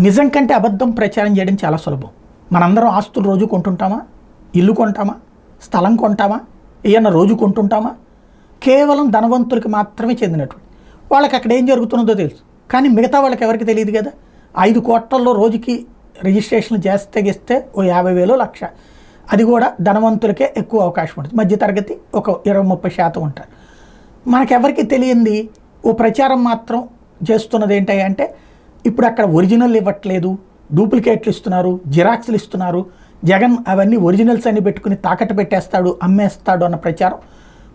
నిజం కంటే అబద్ధం ప్రచారం చేయడం చాలా సులభం. మనందరం ఆస్తులు రోజు కొంటుంటామా? ఇల్లు కొంటామా? స్థలం కొంటామా? ఏమన్నా రోజు కొంటుంటామా? కేవలం ధనవంతులకి మాత్రమే చెందినటువంటి వాళ్ళకి అక్కడ ఏం జరుగుతున్నదో తెలుసు. కానీ మిగతా వాళ్ళకి ఎవరికి తెలియదు కదా. 5 కోట్లలో రోజుకి రిజిస్ట్రేషన్లు చేస్తే ఓ 50,000 లక్ష, అది కూడా ధనవంతులకే ఎక్కువ అవకాశం ఉంటుంది. మధ్యతరగతి ఒక 20-30% ఉంటారు. మనకెవరికి తెలియంది ఓ ప్రచారం మాత్రం చేస్తున్నది ఏంటి అంటే, ఇప్పుడు అక్కడ ఒరిజినల్ ఇవ్వట్లేదు, డూప్లికేట్లు ఇస్తున్నారు, జిరాక్స్లు ఇస్తున్నారు. జగన్ అవన్నీ ఒరిజినల్స్ అన్ని పెట్టుకుని తాకట్టు పెట్టేస్తాడు, అమ్మేస్తాడు అన్న ప్రచారం.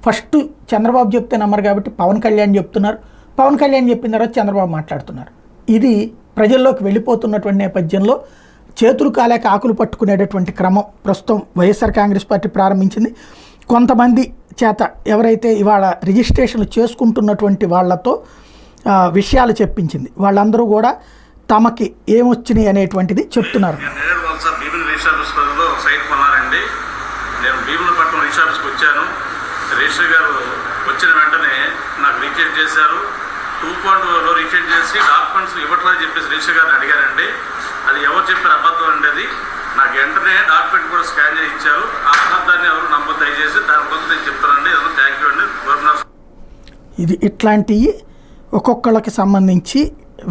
ఫస్ట్ చంద్రబాబు చెప్తే నమ్మరు కాబట్టి పవన్ కళ్యాణ్ చెప్తున్నారు. పవన్ కళ్యాణ్ చెప్పిన తర్వాత చంద్రబాబు మాట్లాడుతున్నారు. ఇది ప్రజల్లోకి వెళ్ళిపోతున్నటువంటి నేపథ్యంలో చేతులు కాలేక ఆకులు పట్టుకునేటటువంటి క్రమం ప్రస్తుతం వైఎస్ఆర్ కాంగ్రెస్ పార్టీ ప్రారంభించింది. కొంతమంది చేత ఎవరైతే ఇవాళ రిజిస్ట్రేషన్లు చేసుకుంటున్నటువంటి వాళ్ళతో విషయాలు చెప్పించింది. వాళ్ళందరూ కూడా తమకి ఏమొచ్చినాయి అనేటువంటిది చెప్తున్నారు. నేను భీములపట్నం రిజిస్టర్ ఆఫీస్కి వచ్చాను. రిజిస్టర్ గారు వచ్చిన వెంటనే నాకు రీచెక్ చేశారు. 2.0 రీచెక్ చేసి డాక్యుమెంట్స్ ఇవ్వట్లేదు చెప్పేసి రిజిస్టర్ గారిని అడిగారండి. అది ఎవరు చెప్పారు అబద్ధం అండి. అది నాకు వెంటనే డాక్యుమెంట్ కూడా స్కాన్ చేసి ఇచ్చారు. ఆ అబద్ధాన్ని ఎవరు నమ్మొద్దు దయచేసి, దానికోసం నేను చెప్తానండి. ఏదో థ్యాంక్ యూ అండి. ఇది ఇట్లాంటివి ఒక్కొక్కళ్ళకి సంబంధించి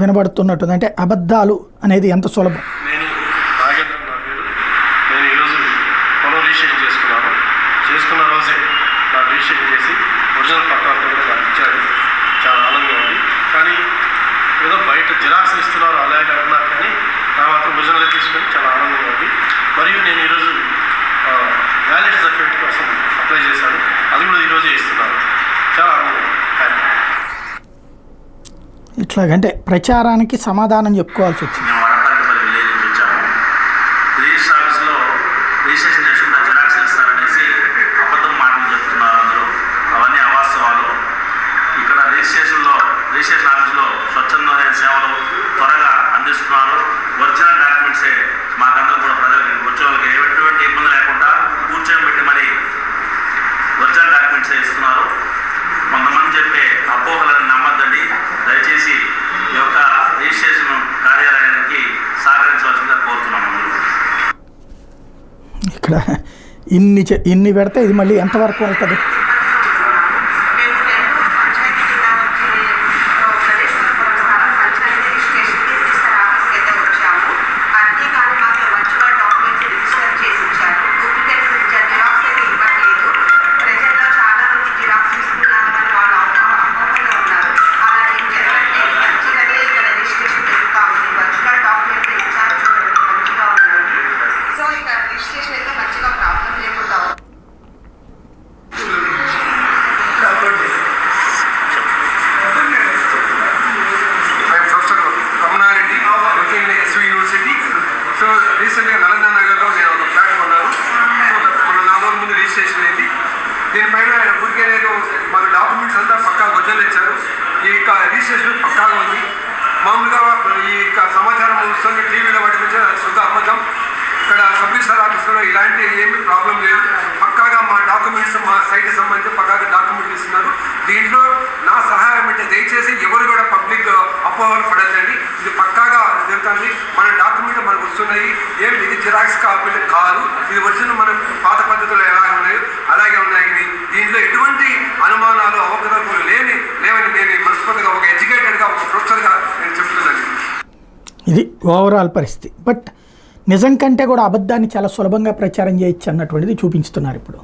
వినబడుతున్నట్టుంది. అంటే అబద్ధాలు అనేది ఎంత సులభం. నేను ఈరోజు పొలం రిజిస్ట్రేషన్ చేసుకున్న రోజే నాకు రిజిస్ట్రేషన్ చేసి ఒరిజినల్ పట్టాలతో కూడా నాకు ఇచ్చారు. చాలా ఆనందంగా ఉంది. కానీ ఏదో బయట జిరాక్స్ ఇస్తున్నారు అలాగే అన్నారు, కానీ నా మాత్రం ఒరిజినల్ తీసుకొని చాలా ఆనందంగా ఉంది. మరియు నేను ఈరోజు వ్యాలిడ్ సర్టిఫికేట్ కోసం అప్లై చేశాను. అది కూడా ఈరోజే ఇస్తున్నారు. చాలా ఆనందంగా ఉంది. ఇట్లాగంటే ప్రచారానికి సమాధానం చెప్పుకోవాల్సి వచ్చింది. రిజిస్ట్రేషన్ చేసుకుంటే జిరాక్స్ ఇస్తారనేసి అబద్ధం మాటలు చెప్తున్నారు అందరూ. అవన్నీ అవాస్తవాలు. ఇక్కడ రిజిస్ట్రేషన్ ఆఫీస్లో స్వచ్ఛందమైన సేవలు త్వరగా అందిస్తున్నారు. ఒరిజినల్ డాక్యుమెంట్సే మాకందరూ కూడా ప్రజలకి వచ్చే వాళ్ళకి ఎటువంటి ఇబ్బంది లేకుండా కూర్చోబెట్టి మరి ఒరిజినల్ డాక్యుమెంట్సే ఇస్తున్నారు. కొంతమంది చెప్పే అపోహలను నమ్మద్దండి. దయచేసి ఈ యొక్క రిజిస్ట్రేషన్ కార్యాలయానికి సహకరించవలసిందిగా కోరుతున్నాము. ఇక్కడ ఇన్ని పెడితే ఇది మళ్ళీ ఎంతవరకు వెళ్తుంది? రీసెంట్గా నలంద నగర్లో నేను ఒక ఫ్లాట్ కొన్నాను. మన 4 రోజుల ముందు రిజిస్ట్రేషన్ అయింది. దీనిపైన ఊరికే నేను మాకు డాక్యుమెంట్స్ అంతా పక్కా ఒరిజినల్ ఇచ్చారు. ఈ యొక్క రిజిస్ట్రేషన్ పక్కాగా ఉంది. మామూలుగా ఈ యొక్క సమాచారం వస్తుంది టీవీలో వాటి నుంచి శుద్ధ అబద్ధం. ఇక్కడ సబ్ రిజిస్టర్ ఆఫీసులో ఇలాంటి ఏమీ ప్రాబ్లం లేదు. పక్కాగా మా డాక్యుమెంట్స్ మా సైట్కి సంబంధించి పక్కాగా డాక్యుమెంట్లు ఇస్తున్నారు. దీంట్లో నా సహాయం అంటే దయచేసి ఎవరు కూడా పబ్లిక్ అపోహలు పడద్దండి. ఇది పక్కాగా జరుగుతుంది. మన డాక్యుమెంట్లు మనకు వస్తున్నాయి. ఏం ఇది జిరాక్స్ కాపీలు కాదు, ఇది ఒరిజినల్ మన పాత పద్ధతులు ఎలా ఉన్నాయో అలాగే ఉన్నాయి. దీంట్లో ఎటువంటి అనుమానాలు అవకతవకలు లేవని నేను మనస్ఫూర్తిగా ఒక ఎడ్యుకేటెడ్గా ఒక ప్రొఫెసర్గా నేను చెప్తున్నాను. ఇది ఓవరాల్ పరిస్థితి. బట్ నిజం కంటే కూడా అబద్ధాన్ని చాలా సులభంగా ప్రచారం చేయొచ్చు అన్నటువంటిది చూపించుతున్నారు ఇప్పుడు.